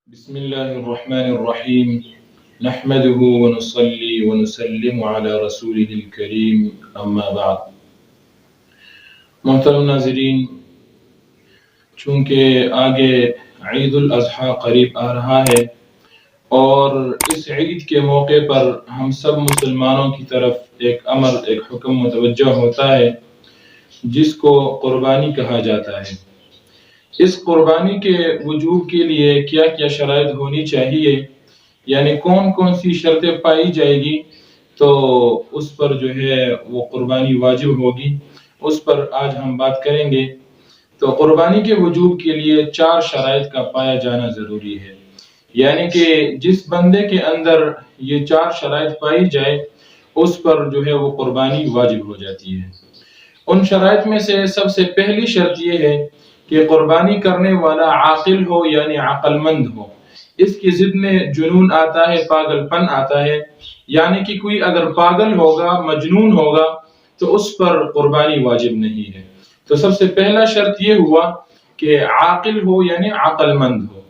بسم الله الرحمن الرحيم نحمده ونصلي ونسلم على رسوله الكريم اما بعد. محترم ناظرین، چونکہ آگے عید الاضحیٰ قریب آ رہا ہے اور اس عید کے موقع پر ہم سب مسلمانوں کی طرف ایک امر، ایک حکم متوجہ ہوتا ہے جس کو قربانی کہا جاتا ہے۔ اس قربانی کے وجوب کے لیے کیا کیا شرائط ہونی چاہیے، یعنی کون کون سی شرطیں پائی جائے گی تو اس پر جو ہے وہ قربانی واجب ہوگی، اس پر آج ہم بات کریں گے۔ تو قربانی کے وجوب کے لیے 4 شرائط کا پایا جانا ضروری ہے، یعنی کہ جس بندے کے اندر یہ 4 شرائط پائی جائے اس پر جو ہے وہ قربانی واجب ہو جاتی ہے۔ ان شرائط میں سے سب سے پہلی شرط یہ ہے کہ قربانی کرنے والا عاقل ہو، یعنی عقل مند ہو۔ اس کی ضد میں جنون آتا ہے، پاگل پن آتا ہے، یعنی کہ کوئی اگر پاگل ہوگا، مجنون ہوگا تو اس پر قربانی واجب نہیں ہے۔ تو سب سے پہلا شرط یہ ہوا کہ عاقل ہو، یعنی عقل مند ہو۔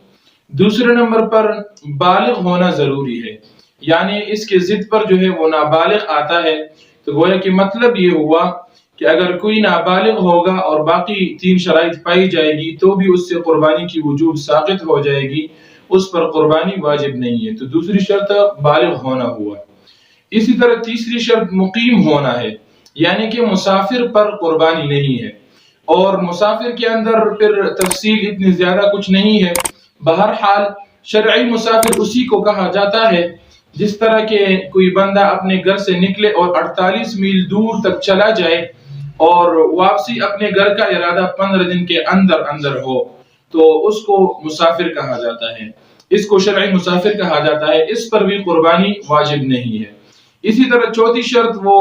دوسرے نمبر پر بالغ ہونا ضروری ہے، یعنی اس کے ضد پر جو ہے وہ نابالغ آتا ہے۔ تو گویا کہ مطلب یہ ہوا کہ اگر کوئی نابالغ ہوگا اور باقی 3 شرائط پائی جائے گی تو بھی اس سے قربانی کی وجوب ساقط ہو جائے گی، اس پر قربانی واجب نہیں ہے۔ تو دوسری شرط بالغ ہونا ہوا۔ اسی طرح تیسری شرط مقیم ہونا ہے، یعنی کہ مسافر پر قربانی نہیں ہے۔ اور مسافر کے اندر پھر تفصیل اتنی زیادہ کچھ نہیں ہے، بہرحال شرعی مسافر اسی کو کہا جاتا ہے جس طرح کہ کوئی بندہ اپنے گھر سے نکلے اور 48 میل دور تک چلا جائے اور واپسی اپنے گھر کا ارادہ 15 دن کے اندر اندر ہو تو اس کو مسافر کہا جاتا ہے، اس کو شرعی مسافر کہا جاتا ہے، اس پر بھی قربانی واجب نہیں ہے۔ اسی طرح چوتھی شرط وہ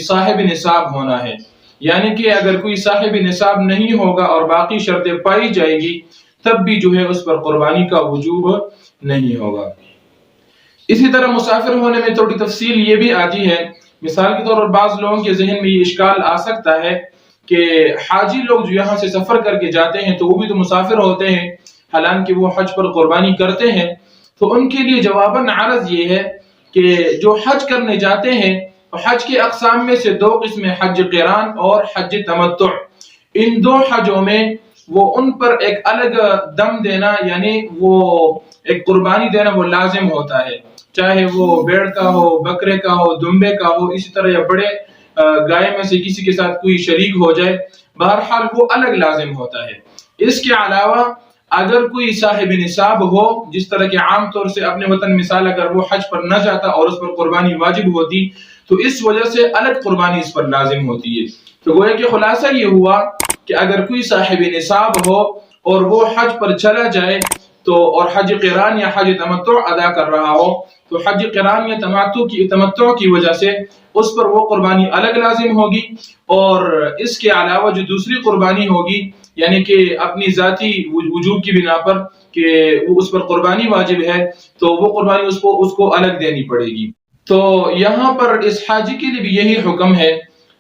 صاحب نصاب ہونا ہے، یعنی کہ اگر کوئی صاحب نصاب نہیں ہوگا اور باقی شرطیں پائی جائے گی تب بھی جو ہے اس پر قربانی کا وجوب نہیں ہوگا۔ اسی طرح مسافر ہونے میں تھوڑی تفصیل یہ بھی آتی ہے، مثال کے طور پر بعض لوگوں کے ذہن میں یہ اشکال آ سکتا ہے کہ حاجی لوگ جو یہاں سے سفر کر کے جاتے ہیں تو وہ بھی تو مسافر ہوتے ہیں، حالانکہ وہ حج پر قربانی کرتے ہیں۔ تو ان کے لیے جواباً عرض یہ ہے کہ جو حج کرنے جاتے ہیں حج کے اقسام میں سے 2 قسمیں، حج قران اور حج تمتع، ان 2 حجوں میں وہ ان پر ایک الگ دم دینا، یعنی وہ ایک قربانی دینا وہ لازم ہوتا ہے، چاہے وہ بیڑ کا ہو، بکرے کا ہو، دمبے کا ہو، اسی طرح یا بڑے گائے میں سے کسی کے ساتھ کوئی شریک ہو جائے، بہرحال وہ الگ لازم ہوتا ہے۔ اس کے علاوہ اگر کوئی صاحب نصاب ہو، جس طرح کہ عام طور سے اپنے وطن مثال اگر وہ حج پر نہ جاتا اور اس پر قربانی واجب ہوتی تو اس وجہ سے الگ قربانی اس پر لازم ہوتی ہے۔ تو گویا کہ خلاصہ یہ ہوا کہ اگر کوئی صاحب نصاب ہو اور وہ حج پر چلا جائے تو اور حج قران یا حج تمتع ادا کر رہا ہو تو حج قران یا تمتع کی وجہ سے اس پر وہ قربانی الگ لازم ہوگی، اور اس کے علاوہ جو دوسری قربانی ہوگی یعنی کہ اپنی ذاتی وجوب کی بنا پر کہ وہ اس پر قربانی واجب ہے تو وہ قربانی اس کو الگ دینی پڑے گی۔ تو یہاں پر اس حاجی کے لیے بھی یہی حکم ہے،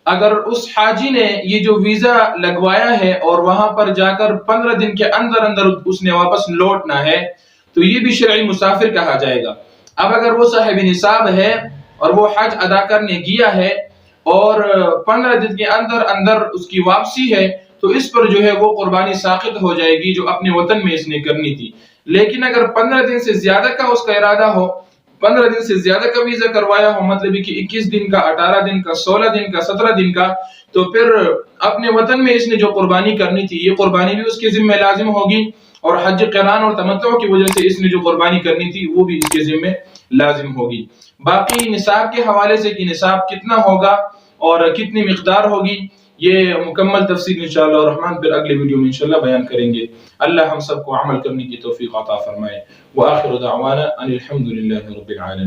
اگر اس حاجی نے یہ جو ویزا لگوایا ہے اور وہاں پر جا کر 15 دن کے اندر اندر اس نے واپس لوٹنا ہے تو یہ بھی شرعی مسافر کہا جائے گا۔ اب اگر وہ صاحب نصاب ہے اور وہ حج ادا کرنے گیا ہے اور 15 دن کے اندر اندر اس کی واپسی ہے تو اس پر جو ہے وہ قربانی ساقط ہو جائے گی جو اپنے وطن میں اس نے کرنی تھی۔ لیکن اگر 15 دن سے زیادہ کا اس کا ارادہ ہو، 15 دن سے زیادہ کا ویزا کروایا ہو، مطلب کہ 21 دن کا، 18 دن کا، 16 دن کا، 17 دن کا، تو پھر اپنے وطن میں اس نے جو قربانی کرنی تھی یہ قربانی بھی اس کے ذمہ لازم ہوگی، اور حج قران اور تمتع کی وجہ سے اس نے جو قربانی کرنی تھی وہ بھی اس کے ذمہ لازم ہوگی۔ باقی نصاب کے حوالے سے کہ نصاب کتنا ہوگا اور کتنی مقدار ہوگی یہ مکمل تفصیل انشاءاللہ الرحمن پھر اگلے ویڈیو میں انشاءاللہ بیان کریں گے۔ اللہ ہم سب کو عمل کرنے کی توفیق عطا فرمائے۔ وآخر دعوانا ان الحمد للہ رب العالمین۔